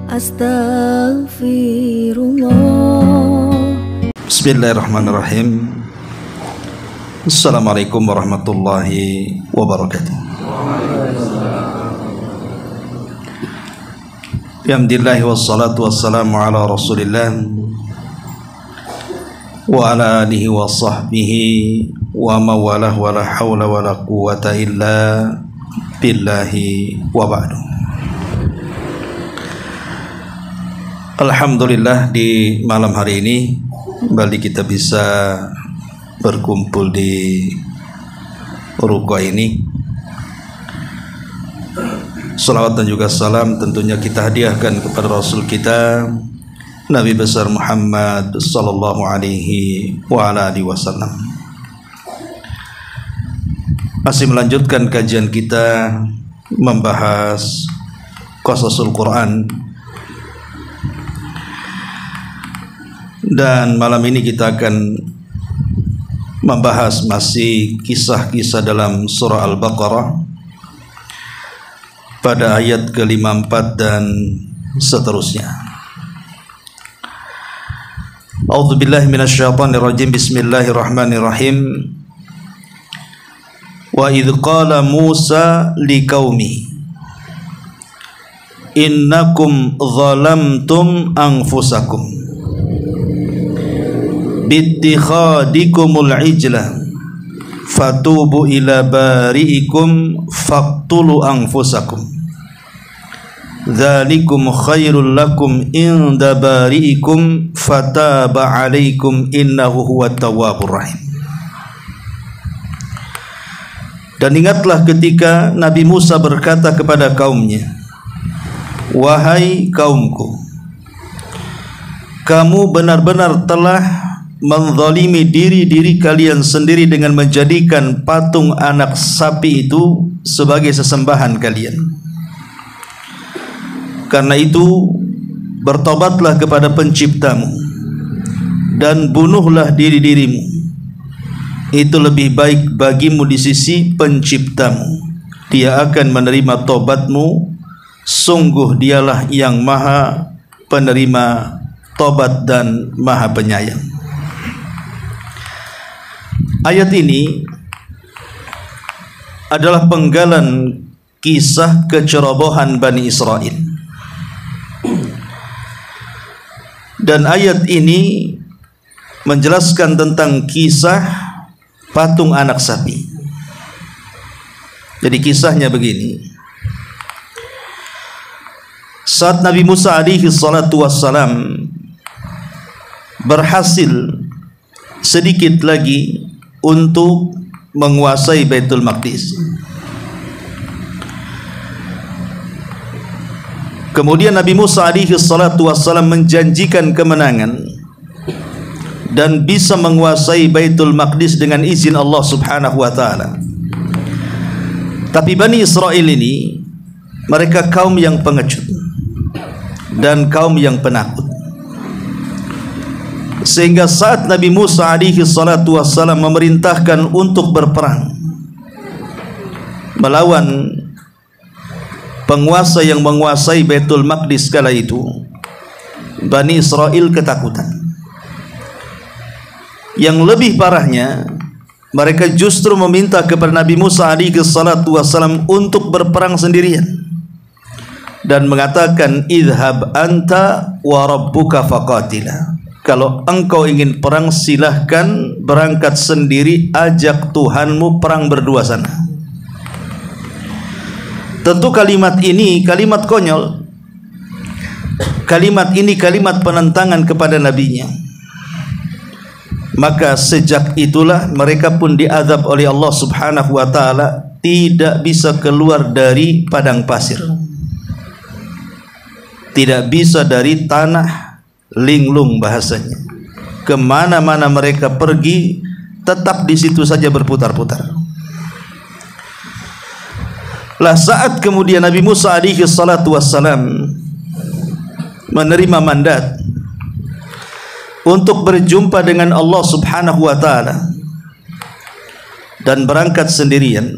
Astaghfirullah. Bismillahirrahmanirrahim. Assalamualaikum warahmatullahi wabarakatuh. Alhamdulillah wassalatu wassalamu ala rasulillah wa ala alihi wa sahbihi wa mawalah wa la hawla wa la quwata illa billahi wa ba'du. Alhamdulillah, di malam hari ini kembali kita bisa berkumpul di ruko ini. Salawat dan juga salam tentunya kita hadiahkan kepada Rasul kita Nabi besar Muhammad sallallahu alaihi wa ala alihi wasallam. Masih melanjutkan kajian kita membahas Qasasul Quran. Dan malam ini kita akan membahas masih kisah-kisah dalam surah Al-Baqarah pada ayat ke-54 dan seterusnya. A'udzubillahi minasyaitonirrajim. Bismillahirrahmanirrahim. Wa idh qala Musa liqaumi innakum zalamtum anfusakum bittikhadikumul ijla fatubu ila bari'ikum faqtulu anfusakum dzalikum khairul lakum inda bari'ikum fataba alaikum innahu huwat tawwabur rahim. Dan ingatlah ketika Nabi Musa berkata kepada kaumnya, wahai kaumku, kamu benar-benar telah menzalimi diri kalian sendiri dengan menjadikan patung anak sapi itu sebagai sesembahan kalian. Karena itu bertobatlah kepada penciptamu dan bunuhlah diri-dirimu. Itu lebih baik bagimu di sisi penciptamu. Dia akan menerima tobatmu. Sungguh dialah yang maha penerima tobat dan maha penyayang. Ayat ini adalah penggalan kisah kecerobohan Bani Israel. Dan ayat ini menjelaskan tentang kisah patung anak sapi. Jadi kisahnya begini. Saat Nabi Musa alaihi salatu wassalam berhasil sedikit lagi untuk menguasai Baitul Maqdis, kemudian Nabi Musa alaihi salatu wassalam menjanjikan kemenangan dan bisa menguasai Baitul Maqdis dengan izin Allah subhanahu wa ta'ala. Tapi Bani Israel ini, mereka kaum yang pengecut dan kaum yang penakut, sehingga saat Nabi Musa alaihi salatu wassalam memerintahkan untuk berperang melawan penguasa yang menguasai Baitul Maqdis kala itu, Bani Israel ketakutan. Yang lebih parahnya, mereka justru meminta kepada Nabi Musa alaihi salatu wassalam untuk berperang sendirian dan mengatakan, idhab anta wa rabbuka faqatila. Kalau engkau ingin perang, silahkan berangkat sendiri, ajak Tuhanmu perang berdua sana. Tentu kalimat ini kalimat konyol. Kalimat ini kalimat penentangan kepada nabinya. Maka sejak itulah mereka pun diazab oleh Allah subhanahu wa ta'ala, tidak bisa keluar dari padang pasir, tidak bisa dari tanah linglung bahasanya. Kemana-mana mereka pergi, tetap di situ saja berputar-putar. Lah saat kemudian Nabi Musa alaihi salatu wassalam menerima mandat untuk berjumpa dengan Allah subhanahu wa ta'ala dan berangkat sendirian,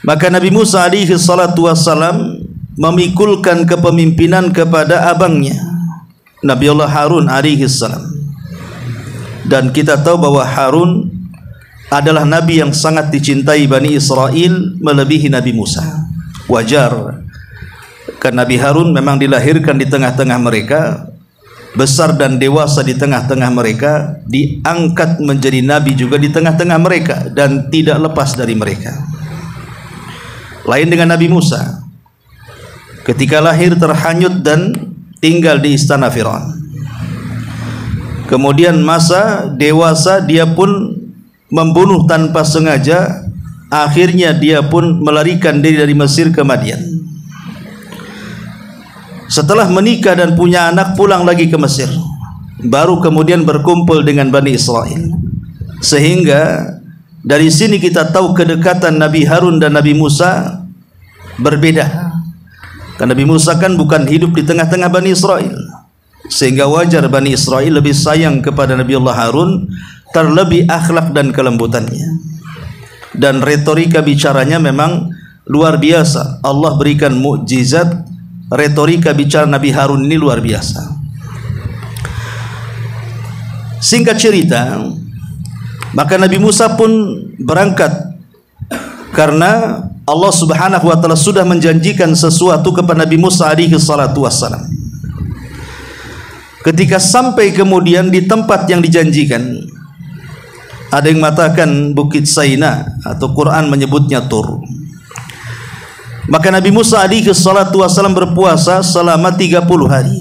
maka Nabi Musa alaihi salatu wassalam memikulkan kepemimpinan kepada abangnya Nabiullah Harun alaihi salam. Dan kita tahu bahwa Harun adalah nabi yang sangat dicintai Bani Israel melebihi Nabi Musa. Wajar, karena Nabi Harun memang dilahirkan di tengah-tengah mereka, besar dan dewasa di tengah-tengah mereka, diangkat menjadi nabi juga di tengah-tengah mereka, dan tidak lepas dari mereka. Lain dengan Nabi Musa, ketika lahir terhanyut dan tinggal di istana Firaun. Kemudian masa dewasa dia pun membunuh tanpa sengaja, akhirnya dia pun melarikan diri dari Mesir ke Madian. Setelah menikah dan punya anak, pulang lagi ke Mesir, baru kemudian berkumpul dengan Bani Israel. Sehingga dari sini kita tahu kedekatan Nabi Harun dan Nabi Musa berbeda. Karena Nabi Musa kan bukan hidup di tengah-tengah Bani Israel, sehingga wajar Bani Israel lebih sayang kepada Nabiullah Harun, terlebih akhlak dan kelembutannya. Dan retorika bicaranya memang luar biasa. Allah berikan mukjizat, retorika bicara Nabi Harun ini luar biasa. Singkat cerita, maka Nabi Musa pun berangkat, karena Allah Subhanahu wa taala sudah menjanjikan sesuatu kepada Nabi Musa alaihi salatu wassalam. Ketika sampai kemudian di tempat yang dijanjikan, ada yang mengatakan Bukit Saina, atau Quran menyebutnya Tur. Maka Nabi Musa alaihi salatu wassalam berpuasa selama 30 hari.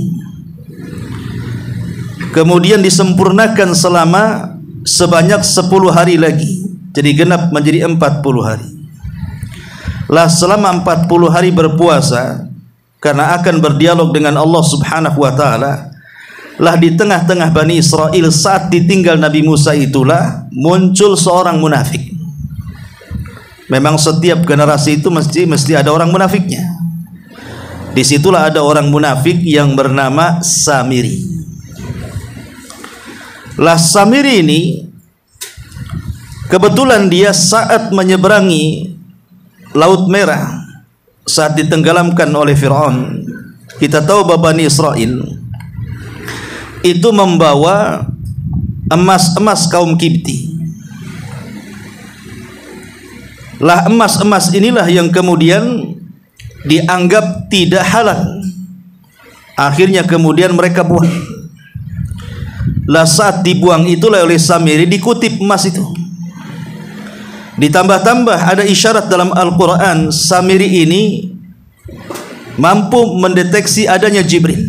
Kemudian disempurnakan selama sebanyak 10 hari lagi, jadi genap menjadi 40 hari. Lah selama 40 hari berpuasa, karena akan berdialog dengan Allah Subhanahu wa taala, lah di tengah-tengah Bani Israel saat ditinggal Nabi Musa itulah muncul seorang munafik. Memang setiap generasi itu mesti ada orang munafiknya. Disitulah ada orang munafik yang bernama Samiri. Lah Samiri ini kebetulan dia saat menyeberangi Laut Merah, saat ditenggelamkan oleh Firaun. Kita tahu bahwa Bani Israel itu membawa emas-emas kaum Kipti. Lah emas-emas inilah yang kemudian dianggap tidak halal. Akhirnya kemudian mereka buang. Lah saat dibuang itulah oleh Samiri dikutip emas itu. Ditambah-tambah ada isyarat dalam Al-Quran, Samiri ini mampu mendeteksi adanya Jibril.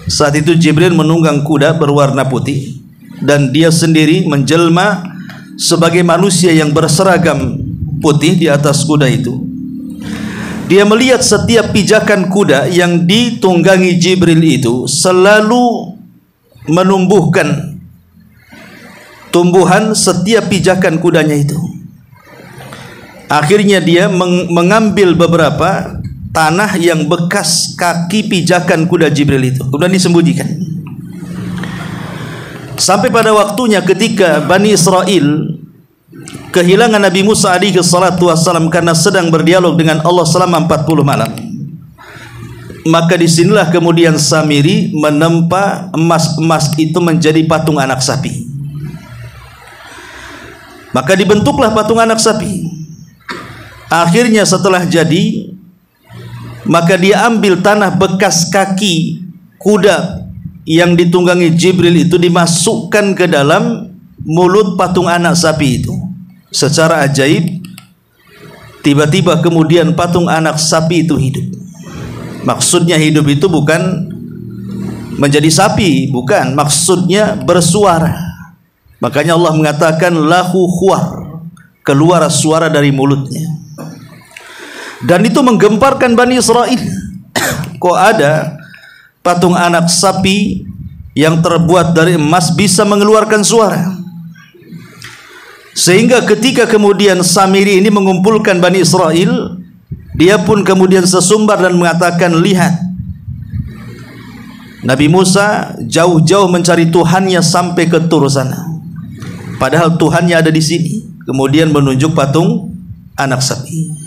Saat itu Jibril menunggang kuda berwarna putih, dan dia sendiri menjelma sebagai manusia yang berseragam putih di atas kuda itu. Dia melihat setiap pijakan kuda yang ditunggangi Jibril itu selalu menumbuhkan tumbuhan setiap pijakan kudanya itu. Akhirnya dia mengambil beberapa tanah yang bekas kaki pijakan kuda Jibril itu, kemudian disembunyikan. Sampai pada waktunya ketika Bani Israel kehilangan Nabi Musa alaihi salatu wassalam karena sedang berdialog dengan Allah selama 40 malam. Maka disinilah kemudian Samiri menempa emas-emas itu menjadi patung anak sapi. Maka dibentuklah patung anak sapi. Akhirnya setelah jadi, maka dia ambil tanah bekas kaki kuda yang ditunggangi Jibril itu, dimasukkan ke dalam mulut patung anak sapi itu. Secara ajaib, tiba-tiba kemudian patung anak sapi itu hidup. Maksudnya hidup itu bukan menjadi sapi, bukan, maksudnya bersuara. Makanya Allah mengatakan lahu khuar, keluar suara dari mulutnya. Dan itu menggemparkan Bani Israel. Kok ada patung anak sapi yang terbuat dari emas bisa mengeluarkan suara? Sehingga ketika kemudian Samiri ini mengumpulkan Bani Israel, dia pun kemudian sesumbar dan mengatakan, lihat, Nabi Musa jauh-jauh mencari Tuhannya sampai ke Tur sana, padahal Tuhannya ada di sini. Kemudian menunjuk patung anak sapi.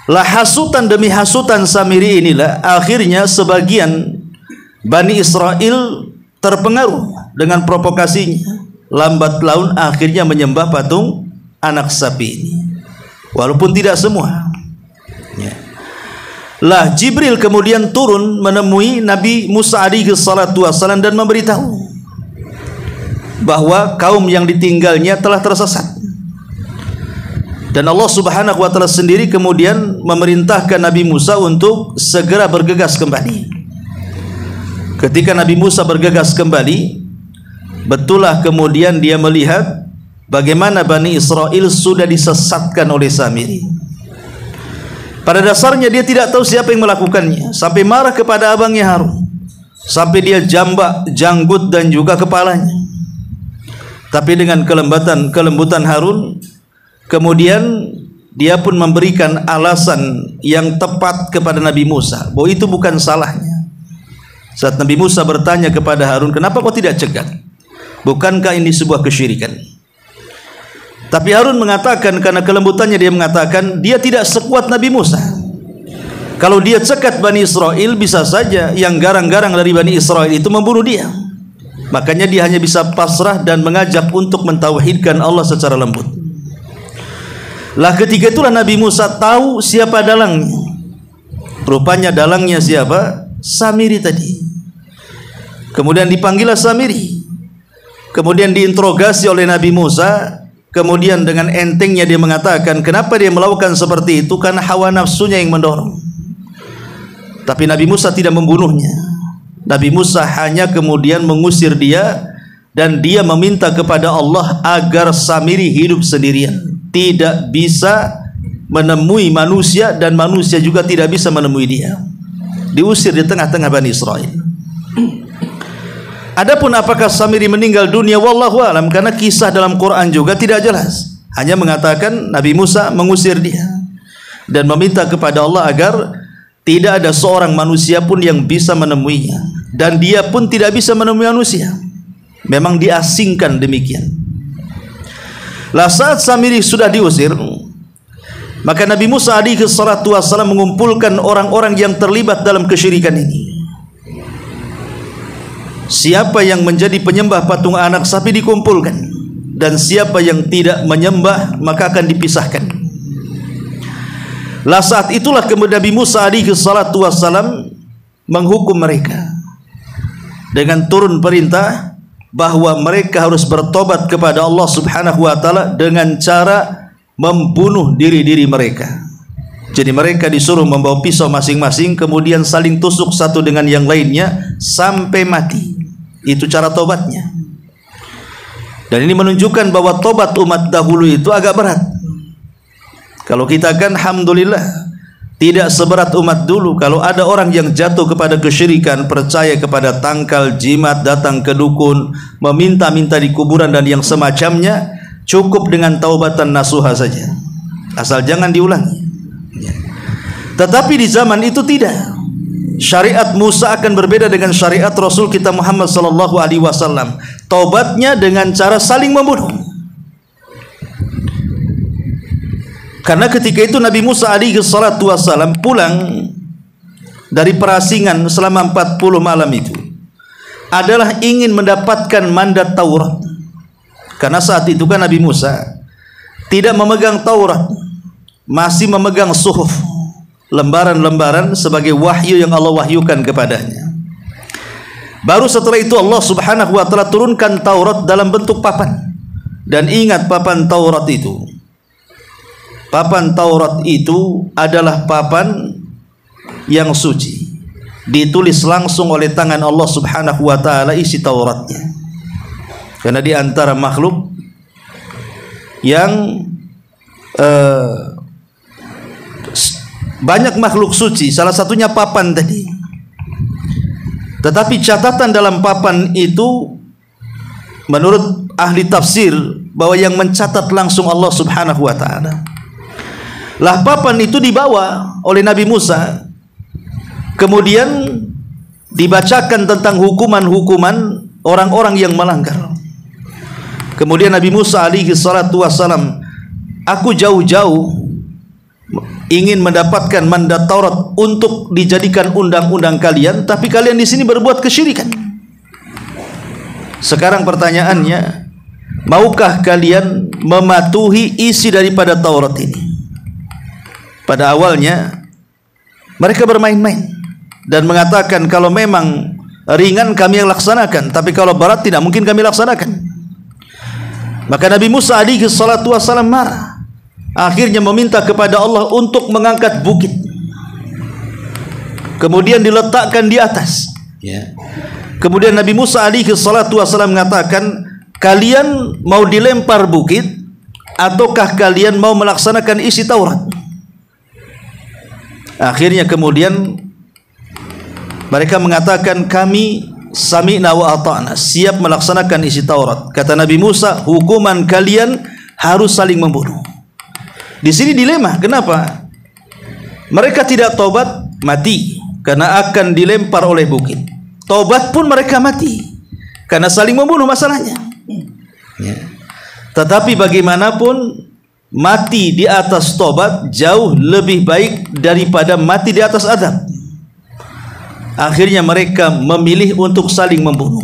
Lah hasutan demi hasutan Samiri inilah akhirnya sebagian Bani Israel terpengaruh dengan provokasinya. Lambat laun akhirnya menyembah patung anak sapi ini. Walaupun tidak semua. Ya. Lah Jibril kemudian turun menemui Nabi Musa alaihi salatu wassalam dan memberitahu bahwa kaum yang ditinggalnya telah tersesat. Dan Allah Subhanahu wa taala sendiri kemudian memerintahkan Nabi Musa untuk segera bergegas kembali. Ketika Nabi Musa bergegas kembali, betullah kemudian dia melihat bagaimana Bani Israel sudah disesatkan oleh Samiri. Pada dasarnya dia tidak tahu siapa yang melakukannya, sampai marah kepada abangnya Harun, sampai dia jambak janggut dan juga kepalanya. Tapi dengan kelembutan Harun, kemudian dia pun memberikan alasan yang tepat kepada Nabi Musa bahwa itu bukan salahnya. Saat Nabi Musa bertanya kepada Harun, kenapa kau tidak cegat? Bukankah ini sebuah kesyirikan? Tapi Harun mengatakan, karena kelembutannya dia mengatakan dia tidak sekuat Nabi Musa. Kalau dia cekat Bani Israel, bisa saja yang garang-garang dari Bani Israel itu membunuh dia. Makanya dia hanya bisa pasrah dan mengajak untuk mentauhidkan Allah secara lembut. Lah ketika itulah Nabi Musa tahu siapa dalangnya. Rupanya dalangnya siapa? Samiri tadi. Kemudian dipanggillah Samiri. Kemudian diinterogasi oleh Nabi Musa. Kemudian dengan entengnya dia mengatakan, kenapa dia melakukan seperti itu? Karena hawa nafsunya yang mendorong. Tapi Nabi Musa tidak membunuhnya. Nabi Musa hanya kemudian mengusir dia, dan dia meminta kepada Allah agar Samiri hidup sendirian, tidak bisa menemui manusia, dan manusia juga tidak bisa menemui dia. Diusir di tengah-tengah Bani Israel. Adapun apakah Samiri meninggal dunia, wallahu alam, karena kisah dalam Quran juga tidak jelas. Hanya mengatakan Nabi Musa mengusir dia dan meminta kepada Allah agar tidak ada seorang manusia pun yang bisa menemuinya, dan dia pun tidak bisa menemui manusia. Memang diasingkan demikian. Lah saat Samiri sudah diusir, maka Nabi Musa alaihi salatu wassalam mengumpulkan orang-orang yang terlibat dalam kesyirikan ini. Siapa yang menjadi penyembah patung anak sapi dikumpulkan, dan siapa yang tidak menyembah maka akan dipisahkan. Lah saat itulah kemudian Nabi Musa alaihi salatu wassalam menghukum mereka dengan turun perintah bahwa mereka harus bertobat kepada Allah Subhanahu wa taala dengan cara membunuh diri-diri mereka. Jadi mereka disuruh membawa pisau masing-masing, kemudian saling tusuk satu dengan yang lainnya sampai mati. Itu cara tobatnya. Dan ini menunjukkan bahwa tobat umat dahulu itu agak berat. Kalau kita kan alhamdulillah tidak seberat umat dulu. Kalau ada orang yang jatuh kepada kesyirikan, percaya kepada tangkal, jimat, datang ke dukun, meminta-minta di kuburan dan yang semacamnya, cukup dengan taubatan nasuha saja, asal jangan diulangi. Tetapi di zaman itu tidak. Syariat Musa akan berbeda dengan syariat Rasul kita Muhammad sallallahu alaihi wasallam. Taubatnya dengan cara saling membunuh. Karena ketika itu Nabi Musa alaihi salatu wasallam pulang dari perasingan selama 40 malam itu adalah ingin mendapatkan mandat Taurat. Karena saat itu kan Nabi Musa tidak memegang Taurat, masih memegang suhuf, lembaran-lembaran sebagai wahyu yang Allah wahyukan kepadanya. Baru setelah itu Allah Subhanahu wa taala turunkan Taurat dalam bentuk papan. Dan ingat papan Taurat itu. Papan Taurat itu adalah papan yang suci. Ditulis langsung oleh tangan Allah Subhanahu wa taala isi Tauratnya. Karena di antara makhluk yang banyak makhluk suci, salah satunya papan tadi. Tetapi catatan dalam papan itu menurut ahli tafsir bahwa yang mencatat langsung Allah Subhanahu wa taala. Lah papan itu dibawa oleh Nabi Musa, kemudian dibacakan tentang hukuman-hukuman orang-orang yang melanggar. Kemudian Nabi Musa alaihi salatu wassalam, aku jauh-jauh ingin mendapatkan mandat Taurat untuk dijadikan undang-undang kalian, tapi kalian di sini berbuat kesyirikan. Sekarang pertanyaannya, maukah kalian mematuhi isi daripada Taurat ini? Pada awalnya mereka bermain-main dan mengatakan kalau memang ringan kami yang laksanakan, tapi kalau berat tidak mungkin kami laksanakan. Maka Nabi Musa alaihi salatu wassalam marah, akhirnya meminta kepada Allah untuk mengangkat bukit, kemudian diletakkan di atas. Kemudian Nabi Musa alaihi salatu wassalam mengatakan, kalian mau dilempar bukit ataukah kalian mau melaksanakan isi Taurat? Akhirnya kemudian mereka mengatakan, kami sami'na wa ata'na, siap melaksanakan isi Taurat. Kata Nabi Musa, hukuman kalian harus saling membunuh. Di sini dilema, kenapa? Mereka tidak tobat, mati karena akan dilempar oleh bukit. Tobat pun mereka mati karena saling membunuh masalahnya. Tetapi bagaimanapun, mati di atas tobat jauh lebih baik daripada mati di atas adab. Akhirnya mereka memilih untuk saling membunuh.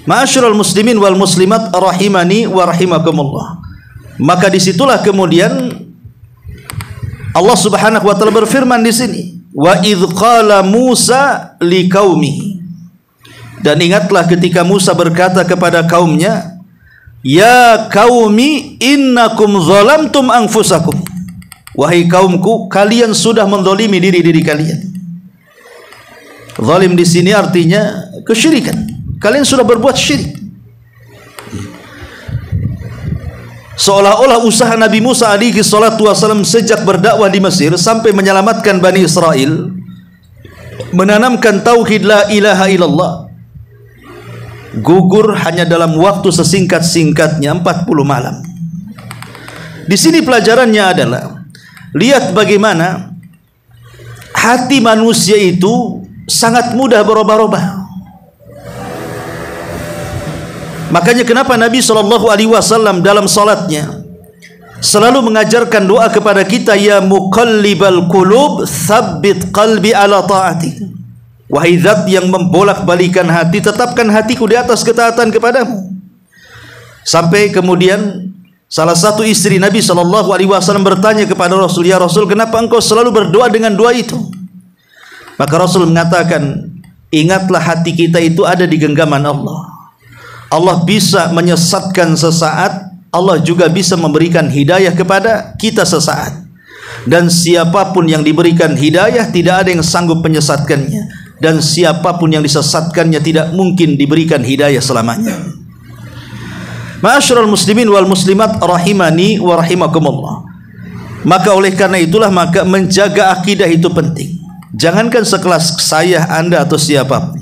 Ma'asyiral muslimin wal muslimat rahimani wa rahimakumullah. Maka disitulah kemudian Allah Subhanahu wa taala berfirman di sini, wa idz qala Musa liqaumihi. Dan ingatlah ketika Musa berkata kepada kaumnya, ya qaumi innakum zalamtum anfusakum. Wahai kaumku, kalian sudah menzalimi diri-diri kalian. Zalim di sini artinya kesyirikan. Kalian sudah berbuat syirik. Seolah-olah usaha Nabi Musa alaihi salatu wasallam sejak berdakwah di Mesir sampai menyelamatkan Bani Israel, menanamkan tauhid la ilaha illallah, gugur hanya dalam waktu sesingkat-singkatnya 40 malam. Di sini pelajarannya adalah, lihat bagaimana hati manusia itu sangat mudah berubah-ubah. Makanya kenapa Nabi SAW dalam salatnya selalu mengajarkan doa kepada kita, ya muqallibal qulub tsabbit qalbi ala ta'atik. Wahai zat yang membolak-balikan hati, tetapkan hatiku di atas ketaatan kepadamu. Sampai kemudian salah satu istri Nabi SAW bertanya kepada Rasul, ya Rasul, kenapa engkau selalu berdoa dengan doa itu? Maka Rasul mengatakan, ingatlah hati kita itu ada di genggaman Allah. Allah bisa menyesatkan sesaat, Allah juga bisa memberikan hidayah kepada kita sesaat. Dan siapapun yang diberikan hidayah, tidak ada yang sanggup menyesatkannya. Dan siapapun yang disesatkannya, tidak mungkin diberikan hidayah selamanya. Ma'asyiral muslimin wal muslimat rahimani wa rahimakumullah. Maka oleh karena itulah, maka menjaga akidah itu penting. Jangankan sekelas saya, Anda atau siapapun,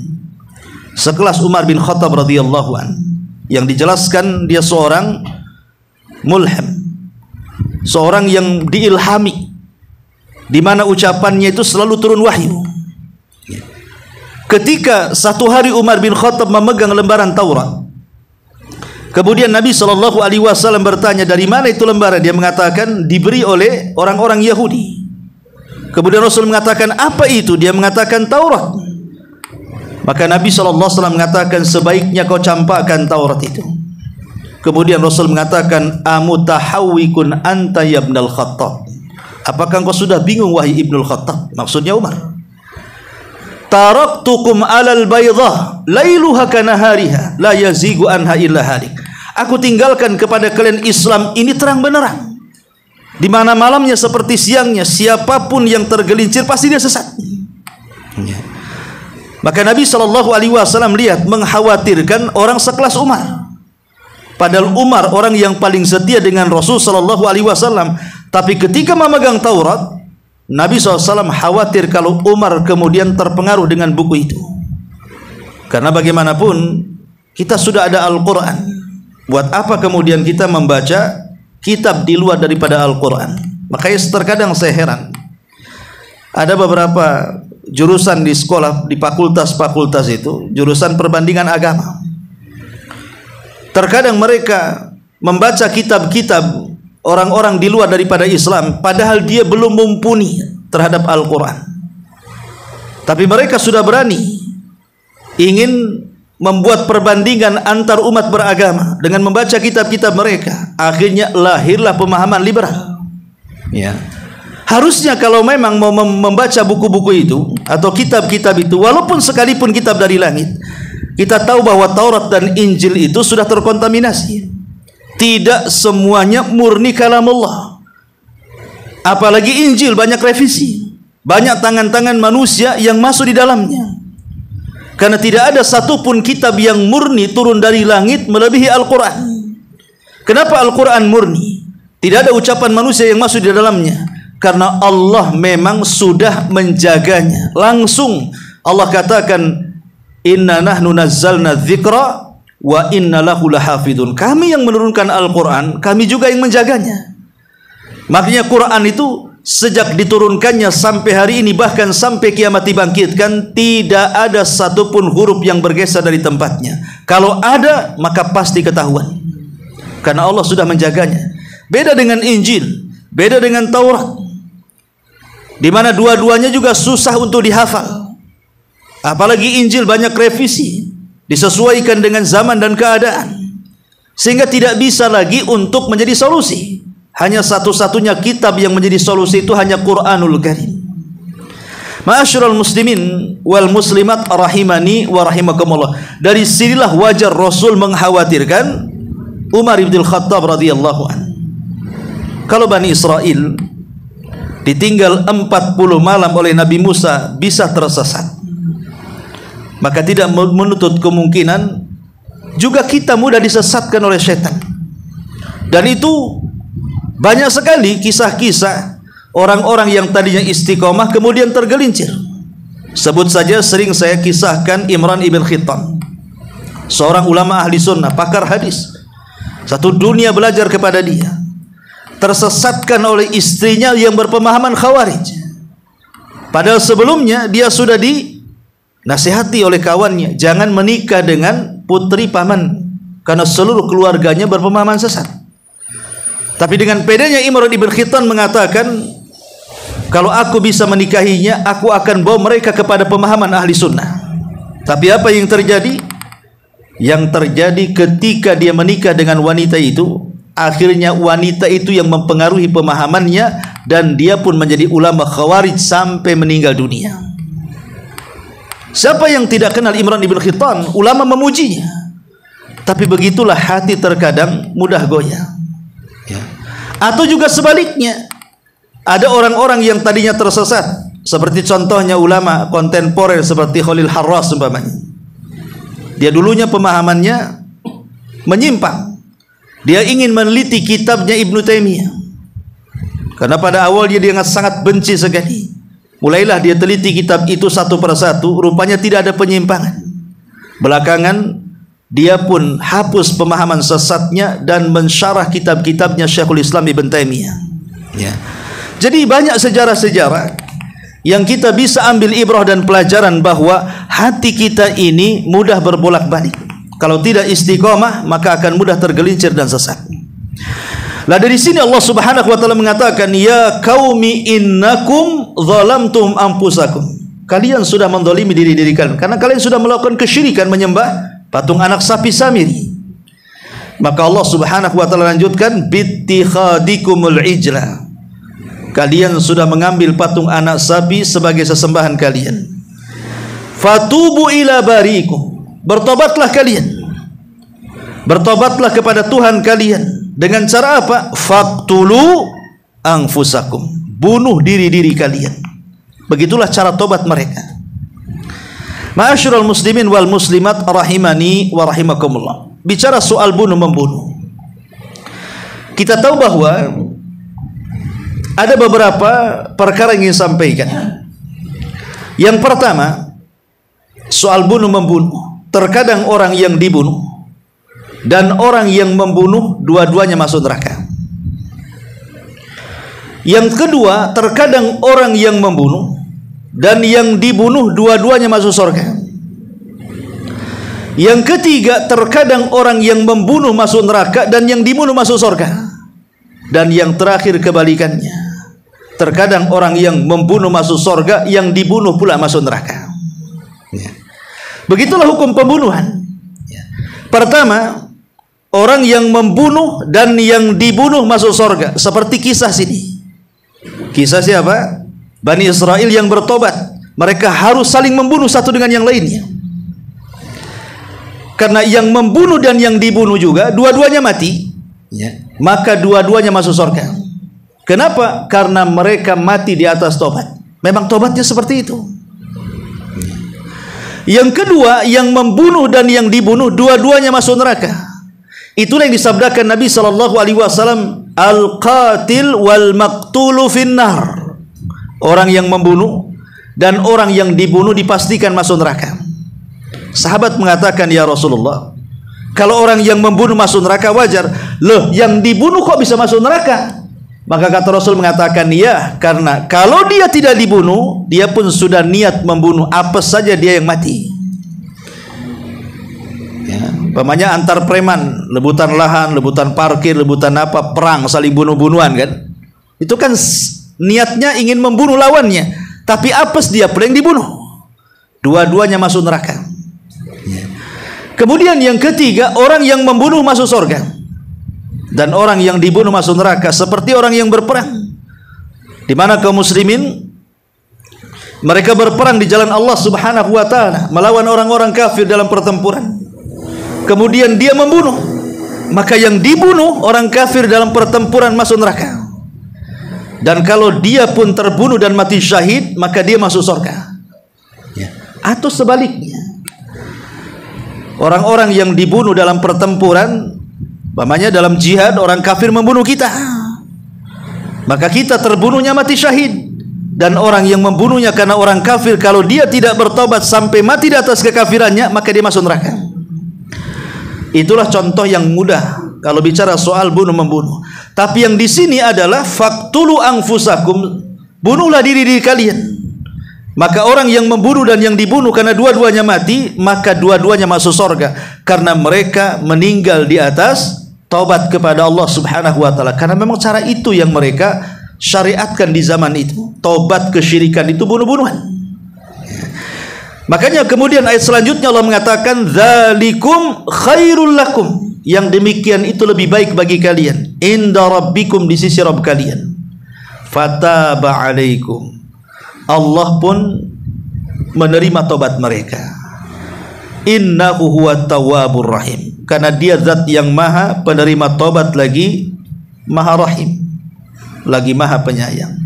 sekelas Umar bin Khattab radhiyallahu an, yang dijelaskan dia seorang mulham, seorang yang diilhami, di mana ucapannya itu selalu turun wahyu. Ketika satu hari Umar bin Khattab memegang lembaran Taurat, kemudian Nabi SAW bertanya, dari mana itu lembaran? Dia mengatakan diberi oleh orang-orang Yahudi. Kemudian Rasul mengatakan, apa itu? Dia mengatakan Taurat. Maka Nabi SAW mengatakan, sebaiknya kau campakkan Taurat itu. Kemudian Rasul mengatakan, amutahawwikun anta ya ibnal Khattab. Apakah engkau sudah bingung wahai Ibnul Khattab? Maksudnya Umar. Taraktukum alal baydah lailuha kanahariha la yazigu anha illa halik. Aku tinggalkan kepada kalian Islam ini terang benderang, di mana malamnya seperti siangnya. Siapapun yang tergelincir pasti dia sesat. Maka Nabi SAW lihat, mengkhawatirkan orang sekelas Umar. Padahal Umar orang yang paling setia dengan Rasul SAW. Tapi ketika memegang Taurat, Nabi SAW khawatir kalau Umar kemudian terpengaruh dengan buku itu. Karena bagaimanapun kita sudah ada Al-Quran. Buat apa kemudian kita membaca kitab di luar daripada Al-Quran? Makanya terkadang saya heran, ada beberapa jurusan di sekolah, di fakultas-fakultas itu, jurusan perbandingan agama. Terkadang mereka membaca kitab-kitab orang-orang di luar daripada Islam, padahal dia belum mumpuni terhadap Al-Quran, tapi mereka sudah berani ingin membuat perbandingan antar umat beragama dengan membaca kitab-kitab mereka. Akhirnya lahirlah pemahaman liberal. Ya, harusnya kalau memang mau membaca buku-buku itu atau kitab-kitab itu, walaupun sekalipun kitab dari langit, kita tahu bahwa Taurat dan Injil itu sudah terkontaminasi. Tidak semuanya murni kalamullah. Apalagi Injil banyak revisi, banyak tangan-tangan manusia yang masuk di dalamnya. Karena tidak ada satupun kitab yang murni turun dari langit melebihi Al-Quran. Kenapa Al-Quran murni? Tidak ada ucapan manusia yang masuk di dalamnya. Karena Allah memang sudah menjaganya. Langsung Allah katakan, inna nahnu nazzalna dzikra wa inna lahu lahafidun. Kami yang menurunkan Al-Quran, kami juga yang menjaganya. Makanya Quran itu sejak diturunkannya sampai hari ini, bahkan sampai kiamat dibangkitkan, tidak ada satupun huruf yang bergeser dari tempatnya. Kalau ada, maka pasti ketahuan, karena Allah sudah menjaganya. Beda dengan Injil, beda dengan Taurat, di mana dua-duanya juga susah untuk dihafal. Apalagi Injil banyak revisi, disesuaikan dengan zaman dan keadaan, sehingga tidak bisa lagi untuk menjadi solusi. Hanya satu-satunya kitab yang menjadi solusi itu hanya Quranul Karim. Ma'asyiral muslimin wal muslimat rahimani wa rahimakumullah. Dari sinilah wajar Rasul mengkhawatirkan Umar bin Khattab radhiyallahu an. Kalau Bani Israel ditinggal 40 malam oleh Nabi Musa bisa tersesat, maka tidak menutup kemungkinan juga kita mudah disesatkan oleh setan. Dan itu banyak sekali kisah-kisah orang-orang yang tadinya istiqomah kemudian tergelincir. Sebut saja, sering saya kisahkan Imran ibn Khittan, seorang ulama ahli sunnah, pakar hadis. Satu dunia belajar kepada dia, tersesatkan oleh istrinya yang berpemahaman Khawarij. Padahal sebelumnya dia sudah dinasihati oleh kawannya, jangan menikah dengan putri paman, karena seluruh keluarganya berpemahaman sesat. Tapi dengan pedenya Imran ibn Khittan mengatakan, kalau aku bisa menikahinya, aku akan bawa mereka kepada pemahaman ahli sunnah. Tapi apa yang terjadi? Yang terjadi ketika dia menikah dengan wanita itu, akhirnya wanita itu yang mempengaruhi pemahamannya, dan dia pun menjadi ulama Khawarij sampai meninggal dunia. Siapa yang tidak kenal Imran ibn Khittan? Ulama memujinya. Tapi begitulah hati terkadang mudah goyah. Ya. Atau juga sebaliknya, ada orang-orang yang tadinya tersesat, seperti contohnya ulama kontemporer seperti Khalil Harras umpamanya. Dia dulunya pemahamannya menyimpang. Dia ingin meneliti kitabnya Ibnu Taimiyah, karena pada awalnya dia sangat benci sekali. Mulailah dia teliti kitab itu satu persatu, rupanya tidak ada penyimpangan. Belakangan dia pun hapus pemahaman sesatnya dan mensyarah kitab-kitabnya Syekhul Islam Ibn Taimiyah. Ya. Jadi banyak sejarah-sejarah yang kita bisa ambil ibrah dan pelajaran bahwa hati kita ini mudah berbolak-balik. Kalau tidak istiqomah, maka akan mudah tergelincir dan sesat. Lah dari sini Allah Subhanahu wa taala mengatakan, ya qaumi innakum zalamtum anfusakum. Kalian sudah mendolimi diri-diri kalian karena kalian sudah melakukan kesyirikan menyembah patung anak sapi Samiri. Maka Allah Subhanahu wa taala lanjutkan, bittikhadikumul ijla. Kalian sudah mengambil patung anak sapi sebagai sesembahan kalian. Fatubu ila bariikum. Bertobatlah kalian. Bertobatlah kepada Tuhan kalian. Dengan cara apa? Faqtulu anfusakum. Bunuh diri-diri kalian. Begitulah cara tobat mereka. Ma'asyiral muslimin wal muslimat rahimani wa rahimakumullah. Bicara soal bunuh-membunuh, kita tahu bahwa ada beberapa perkara yang ingin sampaikan. Yang pertama, soal bunuh-membunuh. Terkadang orang yang dibunuh dan orang yang membunuh dua-duanya masuk neraka. Yang kedua, terkadang orang yang membunuh dan yang dibunuh dua-duanya masuk surga. Yang ketiga, terkadang orang yang membunuh masuk neraka dan yang dibunuh masuk surga. dan yang terakhir kebalikannya. Terkadang orang yang membunuh masuk surga, yang dibunuh pula masuk neraka. Ya. Begitulah hukum pembunuhan. Ya. Pertama, orang yang membunuh dan yang dibunuh masuk surga. Seperti kisah sini. Kisah siapa? Bani Israel yang bertobat. Mereka harus saling membunuh satu dengan yang lainnya. Karena yang membunuh dan yang dibunuh juga dua-duanya mati, ya, maka dua-duanya masuk surga. Kenapa? Karena mereka mati di atas tobat. Memang tobatnya seperti itu. Yang kedua, yang membunuh dan yang dibunuh dua-duanya masuk neraka. Itulah yang disabdakan Nabi SAW, al-qatil wal maqtulu finnar. Orang yang membunuh dan orang yang dibunuh dipastikan masuk neraka. Sahabat mengatakan, ya Rasulullah, kalau orang yang membunuh masuk neraka wajar. Loh, yang dibunuh kok bisa masuk neraka? Maka kata Rasul mengatakan, ya, karena kalau dia tidak dibunuh, dia pun sudah niat membunuh. Apa saja dia yang mati. Ya, umpamanya antar preman, rebutan lahan, rebutan parkir, rebutan apa, perang, saling bunuh-bunuhan kan. Itu kan niatnya ingin membunuh lawannya. Tapi apes dia pula yang dibunuh. Dua-duanya masuk neraka. Kemudian yang ketiga, orang yang membunuh masuk surga dan orang yang dibunuh masuk neraka. Seperti orang yang berperang, di mana kaum muslimin mereka berperang di jalan Allah Subhanahu wa taala melawan orang-orang kafir dalam pertempuran. Kemudian dia membunuh, maka yang dibunuh orang kafir dalam pertempuran masuk neraka. Dan kalau dia pun terbunuh dan mati syahid, maka dia masuk surga. Ya. Atau sebaliknya, orang-orang yang dibunuh dalam pertempuran, umpamanya dalam jihad, orang kafir membunuh kita, maka kita terbunuhnya mati syahid. Dan orang yang membunuhnya karena orang kafir, kalau dia tidak bertobat sampai mati di atas kekafirannya, maka dia masuk neraka. Itulah contoh yang mudah kalau bicara soal bunuh-membunuh. Tapi yang di sini adalah faktulu anfusakum, bunuhlah diri kalian. Maka orang yang membunuh dan yang dibunuh karena dua-duanya mati, maka dua-duanya masuk surga karena mereka meninggal di atas taubat kepada Allah Subhanahu wa taala. Karena memang cara itu yang mereka syariatkan di zaman itu. Taubat kesyirikan itu bunuh-bunuhan. Makanya kemudian ayat selanjutnya Allah mengatakan, dzalikum khairul lakum. Yang demikian itu lebih baik bagi kalian inda rabbikum, di sisi Rabb kalian. Fataba alaikum, Allah pun menerima tobat mereka. Innahu huwat tawwabur rahim, karena dia zat yang maha penerima tobat, lagi maha rahim, lagi maha penyayang.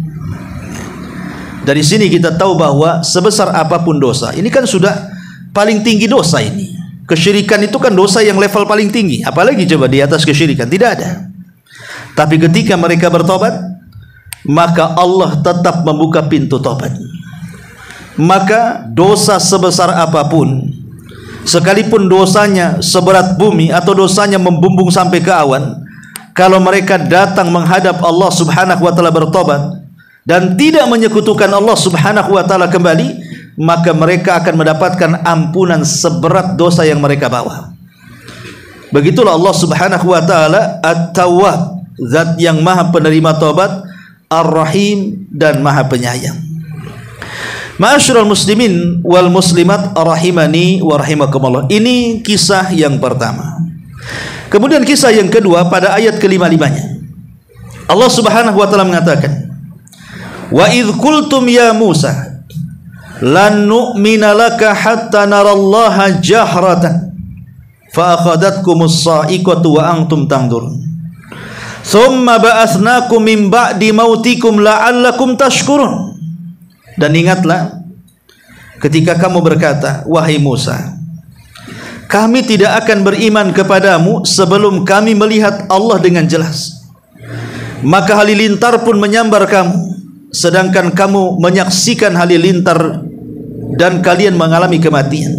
Dari sini kita tahu bahwa sebesar apapun dosa, ini kan sudah paling tinggi dosa ini. Kesyirikan itu kan dosa yang level paling tinggi. Apalagi coba di atas kesyirikan, tidak ada. Tapi ketika mereka bertobat, maka Allah tetap membuka pintu tobat. Maka dosa sebesar apapun, sekalipun dosanya seberat bumi atau dosanya membumbung sampai ke awan, kalau mereka datang menghadap Allah Subhanahu wa taala bertobat dan tidak menyekutukan Allah Subhanahu wa taala kembali, maka mereka akan mendapatkan ampunan seberat dosa yang mereka bawa. Begitulah Allah Subhanahu wa taala At-Tawwab, zat yang maha penerima tobat, Ar-Rahim, dan maha penyayang. Ma'asyiral muslimin wal muslimat rahimani wa rahimakumullah. Ini kisah yang pertama. Kemudian kisah yang kedua pada ayat ke-55-nya. Allah Subhanahu wa taala mengatakan, "Wa idz qultum ya Musa lan nu'mina laka hatta narallaha jahratan fa akhadhatkumus sa'iqatu wa antum tanzurun thumma ba'atsnakum min ba'di mautikum la'allakum tashkurun." Dan ingatlah ketika kamu berkata, wahai Musa, kami tidak akan beriman kepadamu sebelum kami melihat Allah dengan jelas. Maka halilintar pun menyambar kamu, sedangkan kamu menyaksikan halilintar dan kalian mengalami kematian.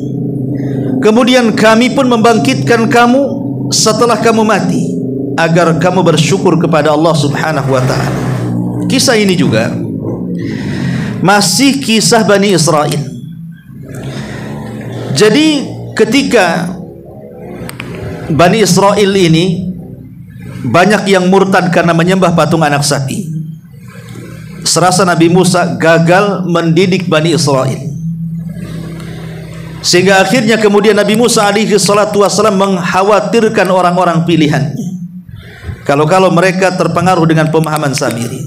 Kemudian kami pun membangkitkan kamu setelah kamu mati, agar kamu bersyukur kepada Allah Subhanahu wa ta'ala. Kisah ini juga masih kisah Bani Israel. Jadi ketika Bani Israel ini banyak yang murtad karena menyembah patung anak sapi. Serasa Nabi Musa gagal mendidik Bani Israel, sehingga akhirnya kemudian Nabi Musa alaihi salatu wassalam mengkhawatirkan orang-orang pilihannya kalau mereka terpengaruh dengan pemahaman Samiri.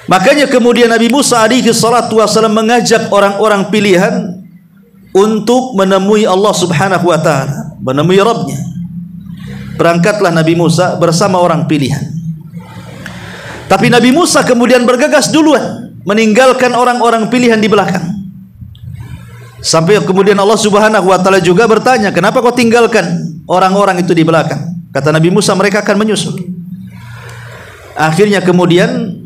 Makanya kemudian Nabi Musa alaihi salatu wassalam mengajak orang-orang pilihan untuk menemui Allah subhanahu wa ta'ala, menemui Rabbnya. Berangkatlah Nabi Musa bersama orang pilihan. Tapi Nabi Musa kemudian bergegas duluan, meninggalkan orang-orang pilihan di belakang. Sampai kemudian Allah subhanahu wa ta'ala juga bertanya, kenapa kau tinggalkan orang-orang itu di belakang? Kata Nabi Musa, mereka akan menyusul. Akhirnya kemudian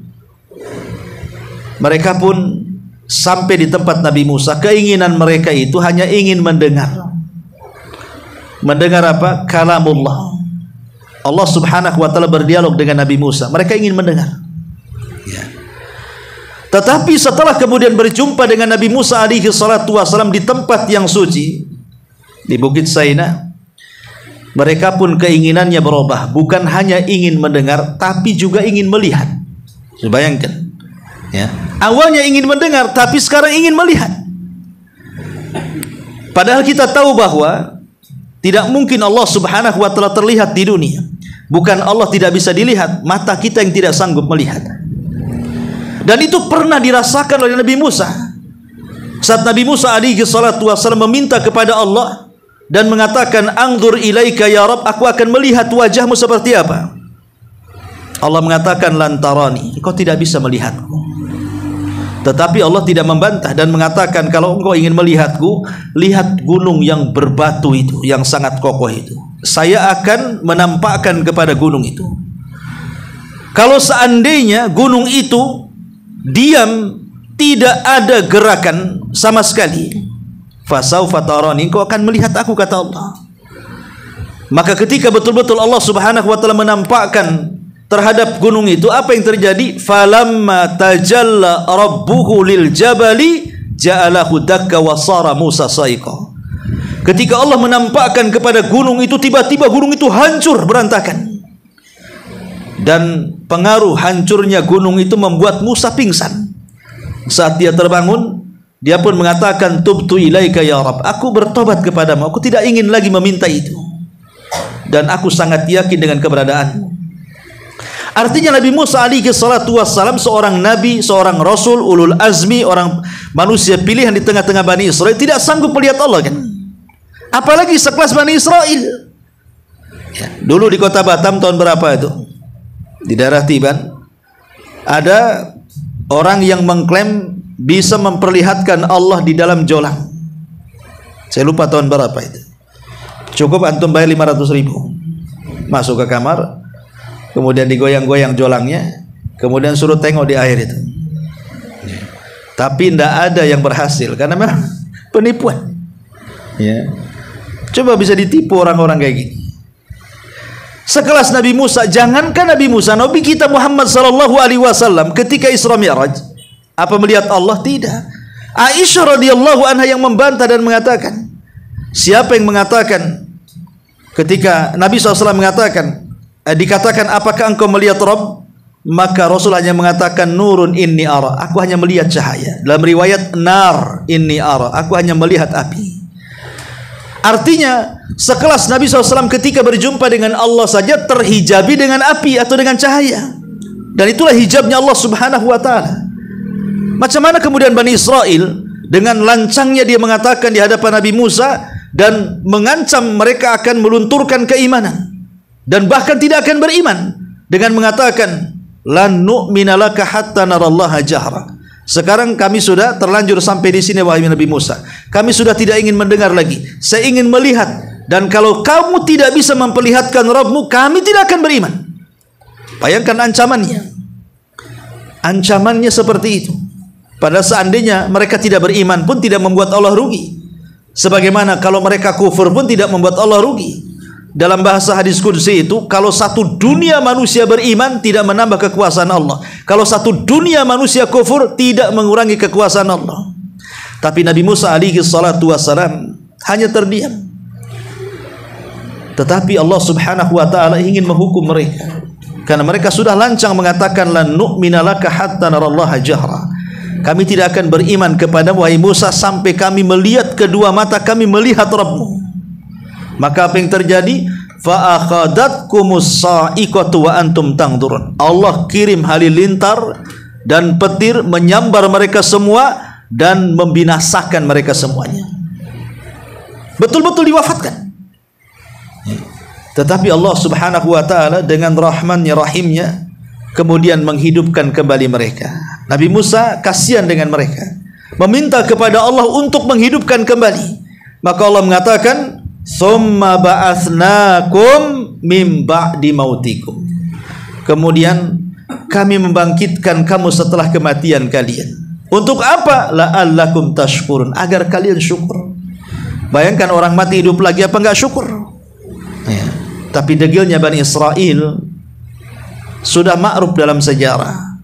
mereka pun sampai di tempat Nabi Musa. Keinginan mereka itu hanya ingin mendengar. Mendengar apa? Kalamullah. Allah subhanahu wa ta'ala berdialog dengan Nabi Musa. Mereka ingin mendengar ya. Tetapi setelah kemudian berjumpa dengan Nabi Musa alaihi salatu wassalam di tempat yang suci, di Bukit Saina, mereka pun keinginannya berubah. Bukan hanya ingin mendengar, tapi juga ingin melihat. Bayangkan ya. Awalnya ingin mendengar, tapi sekarang ingin melihat. Padahal kita tahu bahwa tidak mungkin Allah subhanahu wa ta'ala terlihat di dunia. Bukan Allah tidak bisa dilihat, mata kita yang tidak sanggup melihat. Dan itu pernah dirasakan oleh Nabi Musa. Saat Nabi Musa alaihi salatu wassalam meminta kepada Allah dan mengatakan, "Anzur ilaika ya Rabb, aku akan melihat wajahmu seperti apa." Allah mengatakan, "Lan tarani, kau tidak bisa melihatku." Tetapi Allah tidak membantah dan mengatakan, kalau engkau ingin melihatku, lihat gunung yang berbatu itu, yang sangat kokoh itu. Saya akan menampakkan kepada gunung itu. Kalau seandainya gunung itu diam, tidak ada gerakan sama sekali, fasaufa tarani, engkau akan melihat aku, kata Allah. Maka ketika betul-betul Allah subhanahu wa ta'ala menampakkan terhadap gunung itu, apa yang terjadi? Falamma tajalla rabbuhu lil jabali ja'alahu dakka wa sara Musa sa'iqa. Ketika Allah menampakkan kepada gunung itu, tiba-tiba gunung itu hancur berantakan. Dan pengaruh hancurnya gunung itu membuat Musa pingsan. Saat dia terbangun, dia pun mengatakan, tubtu ilaika ya Rabb, aku bertobat kepadamu, aku tidak ingin lagi meminta itu, dan aku sangat yakin dengan keberadaanmu. Artinya Nabi Musa alaihi salatu wassalam seorang nabi, seorang rasul, ulul azmi, orang manusia pilihan di tengah-tengah Bani Israel, tidak sanggup melihat Allah kan? Apalagi sekelas Bani Israel ya. Dulu di kota Batam tahun berapa itu, di daerah Tiban, ada orang yang mengklaim bisa memperlihatkan Allah di dalam jolang. Saya lupa tahun berapa itu. Cukup antum bayar 500.000, masuk ke kamar, kemudian digoyang-goyang jolangnya, kemudian suruh tengok di air itu. Tapi tidak ada yang berhasil karena memang penipuan ya. Coba bisa ditipu orang-orang kayak gini. Sekelas Nabi Musa, jangankan Nabi Musa, Nabi kita Muhammad sallallahu alaihi wasallam ketika Isra Mi'raj, apa melihat Allah? Tidak. Aisyah radhiyallahu anha yang membantah dan mengatakan, siapa yang mengatakan ketika Nabi SAW mengatakan, dikatakan apakah engkau melihat Rabb, maka Rasul hanya mengatakan nurun inni ara, aku hanya melihat cahaya. Dalam riwayat nar inni ara, aku hanya melihat api. Artinya sekelas Nabi SAW ketika berjumpa dengan Allah saja terhijabi dengan api atau dengan cahaya, dan itulah hijabnya Allah subhanahu wa ta'ala. Macam mana kemudian Bani Israel dengan lancangnya dia mengatakan di hadapan Nabi Musa dan mengancam mereka akan melunturkan keimanan dan bahkan tidak akan beriman dengan mengatakan lan nu'mina laka hatta narallaha jahra. Sekarang kami sudah terlanjur sampai di sini wahai Nabi Musa. Kami sudah tidak ingin mendengar lagi. Saya ingin melihat, dan kalau kamu tidak bisa memperlihatkan Rabbmu, kami tidak akan beriman. Bayangkan ancamannya. Ancamannya seperti itu. Pada seandainya mereka tidak beriman pun tidak membuat Allah rugi. Sebagaimana kalau mereka kufur pun tidak membuat Allah rugi. Dalam bahasa hadis qudsi itu, kalau satu dunia manusia beriman tidak menambah kekuasaan Allah. Kalau satu dunia manusia kufur tidak mengurangi kekuasaan Allah. Tapi Nabi Musa alaihi salatu wassalam hanya terdiam. Tetapi Allah Subhanahu wa taala ingin menghukum mereka karena mereka sudah lancang mengatakan lan nu'mina laka hatta narallaha jahra. Kami tidak akan beriman kepada wahai Musa sampai kami melihat kedua mata kami melihat Rabbmu. Maka apa yang terjadi? Fa akhadatkumus sa'iqatu wa antum tangdurun. Allah kirim halilintar dan petir menyambar mereka semua dan membinasakan mereka semuanya. Betul-betul diwafatkan. Tetapi Allah Subhanahu wa taala dengan rahmannya rahimnya kemudian menghidupkan kembali mereka. Nabi Musa kasihan dengan mereka, meminta kepada Allah untuk menghidupkan kembali. Maka Allah mengatakan, "Tsumma ba'atsnakum mim ba'di mautikum." Kemudian kami membangkitkan kamu setelah kematian kalian. Untuk apa? La'allakum tashkurun, agar kalian syukur. Bayangkan orang mati hidup lagi, apa enggak syukur? Ya. Tapi degilnya Bani Israel sudah ma'ruf dalam sejarah.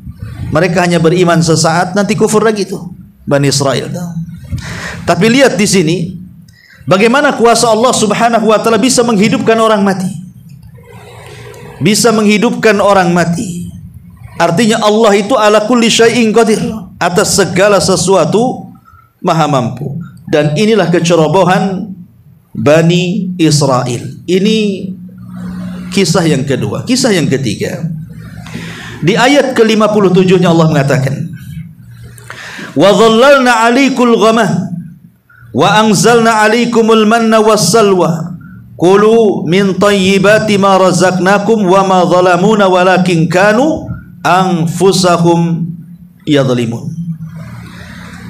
Mereka hanya beriman sesaat, nanti kufur lagi tuh Bani Israel. Tapi lihat di sini bagaimana kuasa Allah Subhanahu wa taala bisa menghidupkan orang mati. Bisa menghidupkan orang mati. Artinya Allah itu ala kulli syai'in qadir, atas segala sesuatu maha mampu. Dan inilah kecerobohan Bani Israel. Ini kisah yang kedua. Kisah yang ketiga, di ayat ke-57-nya Allah mengatakan, "Wa dhallalna 'alaikul ghamam wa anzalna 'alaikumul manna wassalwa kulu min thayyibati ma razaqnakum wa ma zalamuna walakin kanu anfusahum yadhlimun."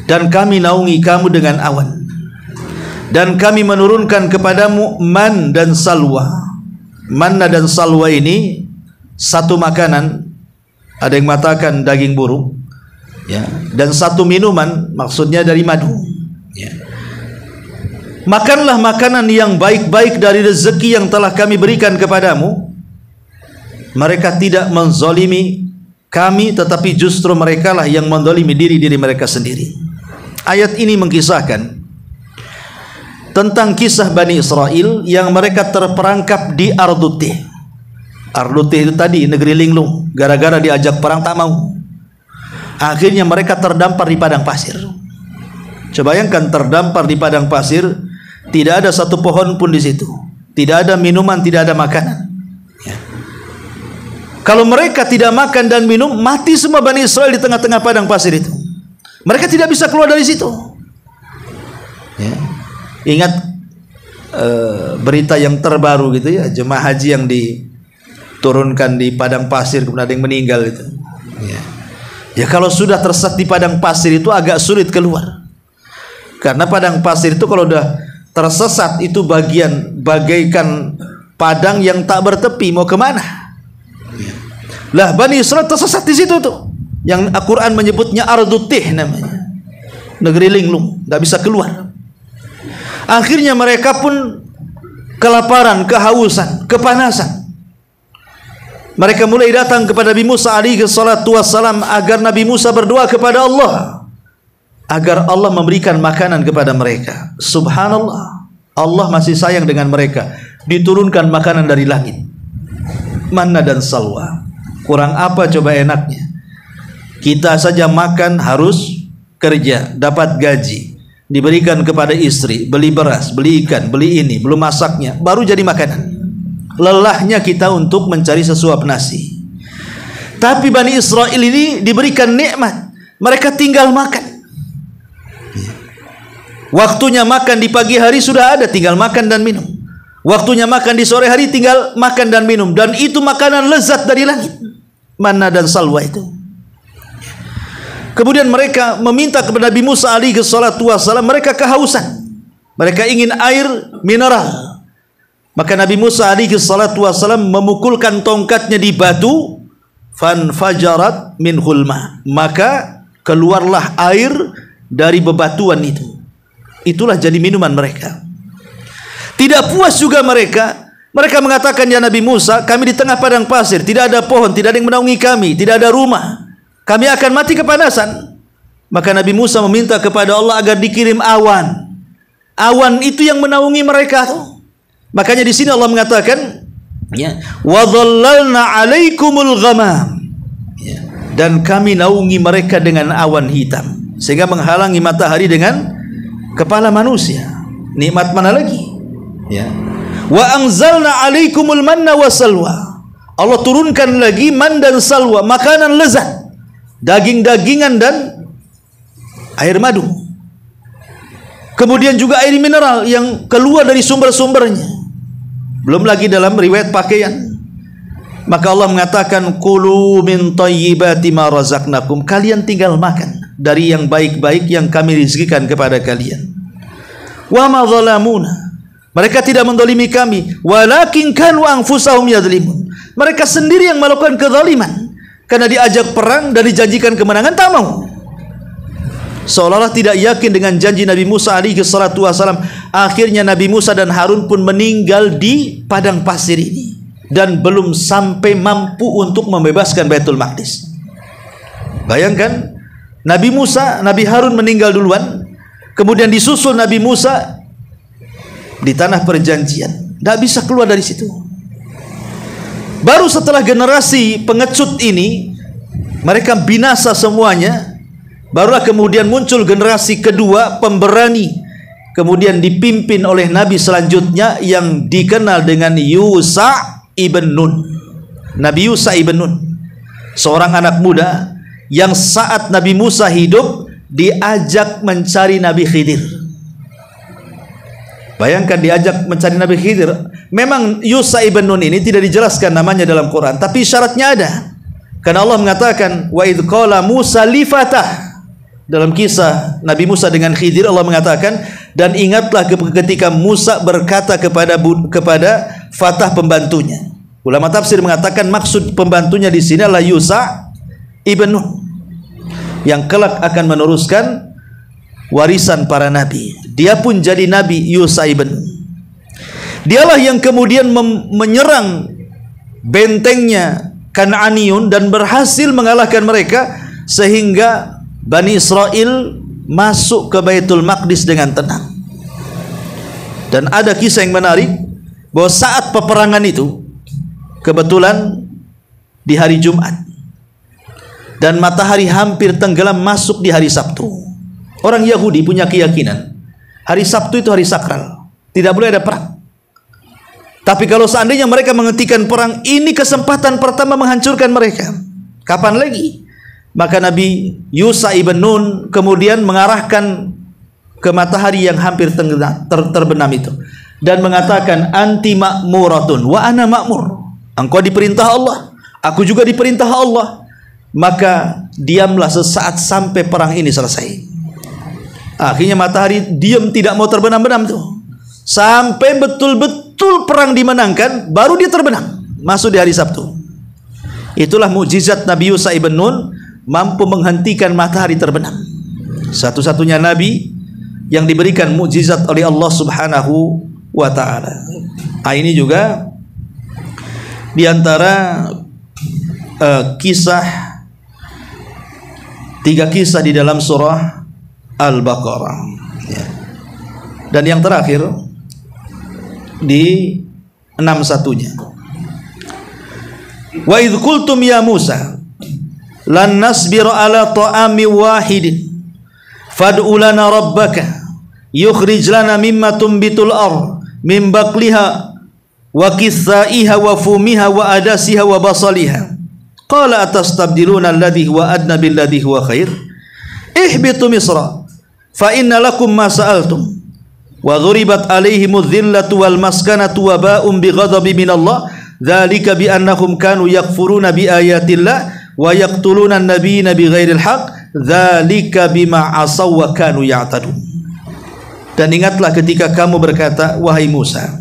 Dan kami naungi kamu dengan awan, dan kami menurunkan kepadamu man dan salwa. Manna dan salwa ini satu makanan, ada yang mengatakan daging burung, ya, dan satu minuman, maksudnya dari madu. Ya. Makanlah makanan yang baik-baik dari rezeki yang telah kami berikan kepadamu. Mereka tidak menzalimi kami, tetapi justru mereka lah yang menzalimi diri mereka sendiri. Ayat ini mengkisahkan tentang kisah Bani Israel yang mereka terperangkap di Ardutih. Ardutih itu tadi negeri linglung, gara-gara diajak perang tak mau. Akhirnya mereka terdampar di padang pasir. Coba bayangkan terdampar di padang pasir, tidak ada satu pohon pun di situ, tidak ada minuman, tidak ada makanan. Ya. Kalau mereka tidak makan dan minum, mati semua Bani Israel di tengah-tengah padang pasir itu. Mereka tidak bisa keluar dari situ. Ya. Ingat berita yang terbaru gitu ya, jemaah haji yang diturunkan di padang pasir kemudian ada yang meninggal itu. Ya. Ya kalau sudah tersesat di padang pasir itu agak sulit keluar. Karena padang pasir itu kalau udah tersesat itu bagaikan padang yang tak bertepi, mau kemana? Ya. Lah Bani Israel tersesat di situ tuh. Yang Al-Quran menyebutnya Ardutih namanya, negeri linglung, nggak bisa keluar. Akhirnya mereka pun kelaparan, kehausan, kepanasan. Mereka mulai datang kepada Nabi Musa alaihi salatu wassalam agar Nabi Musa berdoa kepada Allah agar Allah memberikan makanan kepada mereka. Subhanallah, Allah masih sayang dengan mereka. Diturunkan makanan dari langit, manna dan salwa. Kurang apa coba enaknya? Kita saja makan harus kerja, dapat gaji, diberikan kepada istri, beli beras, beli ikan, beli ini, belum masaknya, baru jadi makanan. Lelahnya kita untuk mencari sesuap nasi. Tapi Bani Israel ini diberikan nikmat, mereka tinggal makan. Waktunya makan di pagi hari sudah ada, tinggal makan dan minum. Waktunya makan di sore hari tinggal makan dan minum, dan itu makanan lezat dari langit, manna dan salwa itu. Kemudian mereka meminta kepada Nabi Musa alaihi salatu wassalam, mereka kehausan, mereka ingin air mineral. Maka Nabi Musa alaihi salatu wassalam memukulkan tongkatnya di batu, fanfajarat min hulma, maka keluarlah air dari bebatuan itu. Itulah jadi minuman mereka. Tidak puas juga mereka mengatakan, ya Nabi Musa, kami di tengah padang pasir, tidak ada pohon, tidak ada yang menaungi kami, tidak ada rumah, kami akan mati kepanasan. Maka Nabi Musa meminta kepada Allah agar dikirim awan. Awan itu yang menaungi mereka tuh. Makanya di sini Allah mengatakan, ya, wa dhallalna 'alaikumul ghamam, ya, dan kami naungi mereka dengan awan hitam sehingga menghalangi matahari dengan kepala manusia. Nikmat mana lagi? Ya. Wa anzalna 'alaikumul manna wassalwa. Allah turunkan lagi man dan salwa, makanan lezat, daging-dagingan dan air madu. Kemudian juga air mineral yang keluar dari sumber-sumbernya. Belum lagi dalam riwayat pakaian. Maka Allah mengatakan, kulu min thayyibati ma razaqnakum. Kalian tinggal makan dari yang baik-baik yang kami rizkikan kepada kalian. Wa ma zalamuna. Mereka tidak mendolimi kami, walakin kanu anfusahum yadzlimun. Mereka sendiri yang melakukan kezaliman karena diajak perang dan dijanjikan kemenangan, tak mau. Seolah-olah tidak yakin dengan janji Nabi Musa alaihi salatu wasalam. Akhirnya Nabi Musa dan Harun pun meninggal di padang pasir ini dan belum sampai mampu untuk membebaskan Baitul Maqdis. Bayangkan, Nabi Musa, Nabi Harun meninggal duluan, kemudian disusul Nabi Musa di tanah perjanjian, tidak bisa keluar dari situ. Baru setelah generasi pengecut ini mereka binasa semuanya, barulah kemudian muncul generasi kedua pemberani, kemudian dipimpin oleh Nabi selanjutnya yang dikenal dengan Yusha ibn Nun. Nabi Yusha ibn Nun, seorang anak muda yang saat Nabi Musa hidup diajak mencari Nabi Khidir. Bayangkan, diajak mencari Nabi Khidir. Memang Yusha ibn Nun ini tidak dijelaskan namanya dalam Quran, tapi syaratnya ada. Karena Allah mengatakan, wa idh qala Musa li fatah. Dalam kisah Nabi Musa dengan Khidir, Allah mengatakan, dan ingatlah ketika Musa berkata kepada Fatah pembantunya. Ulama tafsir mengatakan maksud pembantunya di sini adalah Yusha ibn Nun, yang kelak akan meneruskan warisan para nabi. Dia pun jadi Nabi Yusha ibn Nun. Dialah yang kemudian menyerang bentengnya Kan'aniyun dan berhasil mengalahkan mereka sehingga Bani Israel masuk ke Baitul Maqdis dengan tenang. Dan ada kisah yang menarik bahwa saat peperangan itu kebetulan di hari Jumat dan matahari hampir tenggelam masuk di hari Sabtu. Orang Yahudi punya keyakinan hari Sabtu itu hari sakral, tidak boleh ada perang. Tapi kalau seandainya mereka menghentikan perang, ini kesempatan pertama menghancurkan mereka. Kapan lagi? Maka Nabi Yusha ibn Nun kemudian mengarahkan ke matahari yang hampir terbenam itu dan mengatakan, anti ma'muratun wa ana ma'mur. Engkau diperintah Allah, aku juga diperintah Allah. Maka diamlah sesaat sampai perang ini selesai. Akhirnya matahari diam, tidak mau terbenam-benam tuh, sampai betul-betul perang dimenangkan, baru dia terbenam masuk di hari Sabtu. Itulah mukjizat Nabi Yusha ibn Nun, mampu menghentikan matahari terbenam. Satu-satunya nabi yang diberikan mukjizat oleh Allah Subhanahu wa taala. Ini juga di antara tiga kisah di dalam surah Al-Baqarah. Dan yang terakhir di 61-nya. Wa idh qultum ya Musa lan nasbiru ala ta'ami wahidin fad'u lana rabbaka yukhrij lana mimma tumbitul ardh min baqliha wa qithaiha wa fumiha wa adasiha wa basaliha qala atastabdiluna alladhi huwa adna billadhi huwa khair ihbitu misra fa inna lakum ma sa'altum wa dhuribat alaihimudz dhillatu wal maskanatu wa ba'um bighadabi minallah dzalika bi annahum kanu yakfuruna bi ayatillah wa yaqtuluna an-nabiyina bighairil haqq dzalika bima asaw wa kanu ya'tadun. Dan ingatlah ketika kamu berkata, wahai Musa,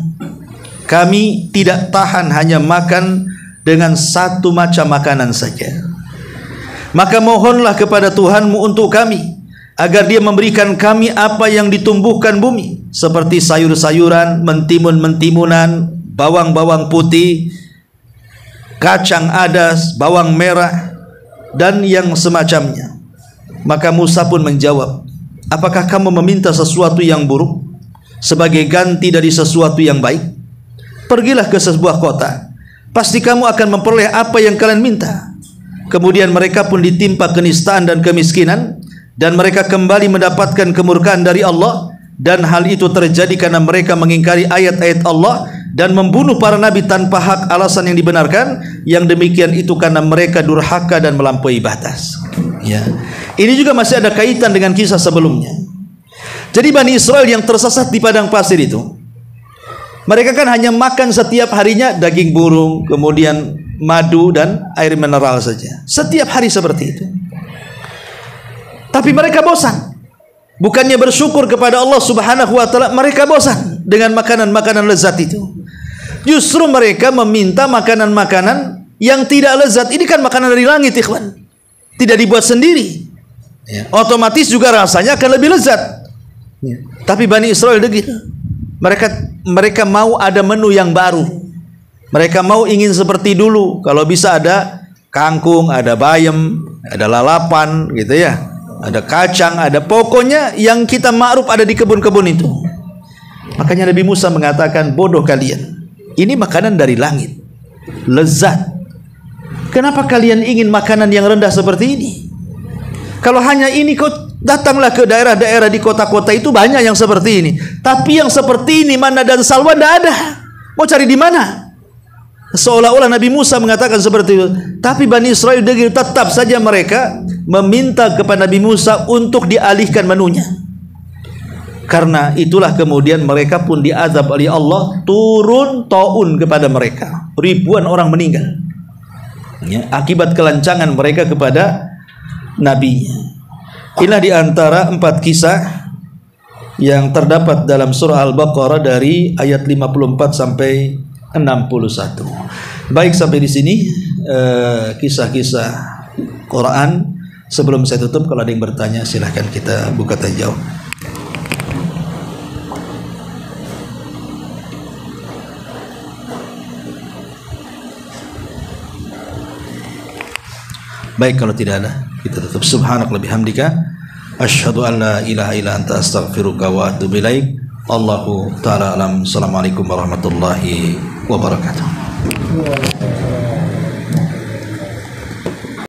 kami tidak tahan hanya makan dengan satu macam makanan saja, maka mohonlah kepada Tuhanmu untuk kami agar Dia memberikan kami apa yang ditumbuhkan bumi, seperti sayur-sayuran, mentimun-mentimunan, bawang-bawang putih, kacang adas, bawang merah, dan yang semacamnya. Maka Musa pun menjawab, apakah kamu meminta sesuatu yang buruk sebagai ganti dari sesuatu yang baik? pergilah ke sebuah kota, pasti kamu akan memperoleh apa yang kalian minta. Kemudian mereka pun ditimpa kenistaan dan kemiskinan, dan mereka kembali mendapatkan kemurkaan dari Allah, dan hal itu terjadi karena mereka mengingkari ayat-ayat Allah dan membunuh para nabi tanpa hak alasan yang dibenarkan. Yang demikian itu karena mereka durhaka dan melampaui batas. Ya. Ini juga masih ada kaitan dengan kisah sebelumnya. Jadi Bani Israel yang tersesat di padang pasir itu, mereka kan hanya makan setiap harinya daging burung, kemudian madu dan air mineral saja. Setiap hari seperti itu. Tapi mereka bosan. Bukannya bersyukur kepada Allah Subhanahu wa taala, mereka bosan dengan makanan-makanan lezat itu. Justru mereka meminta makanan-makanan yang tidak lezat. Ini kan makanan dari langit, ikhwan. Tidak dibuat sendiri. Otomatis juga rasanya akan lebih lezat. Tapi Bani Israel begitu. Mereka mau ada menu yang baru. Mereka mau ingin seperti dulu. Kalau bisa ada kangkung, ada bayam, ada lalapan, gitu ya. Ada kacang, ada pokoknya yang kita ma'ruf ada di kebun-kebun itu. Makanya Nabi Musa mengatakan, bodoh kalian. Ini makanan dari langit, lezat. Kenapa kalian ingin makanan yang rendah seperti ini? Kalau hanya ini, kau datanglah ke daerah-daerah di kota-kota itu banyak yang seperti ini. Tapi yang seperti ini, manna dan salwa, tidak ada. Mau cari di mana? Seolah-olah Nabi Musa mengatakan seperti itu. Tapi Bani Israel tetap saja mereka meminta kepada Nabi Musa untuk dialihkan menunya. Karena itulah kemudian mereka pun diazab oleh Allah, turun taun kepada mereka. Ribuan orang meninggal, ya, akibat kelancangan mereka kepada nabinya. Inilah di antara 4 kisah yang terdapat dalam surah Al-Baqarah dari ayat 54 sampai 61. Baik, sampai di sini kisah-kisah Quran. Sebelum saya tutup, kalau ada yang bertanya silahkan kita buka tanya jawab. Baik, kalau tidak ada, kita tutup. Subhanakallahumma bihamdika asyhadu an la ilaha illa anta astaghfiruka wa atubu ilaik. Allahu ta'ala alam. Assalamualaikum warahmatullahi wabarakatuh.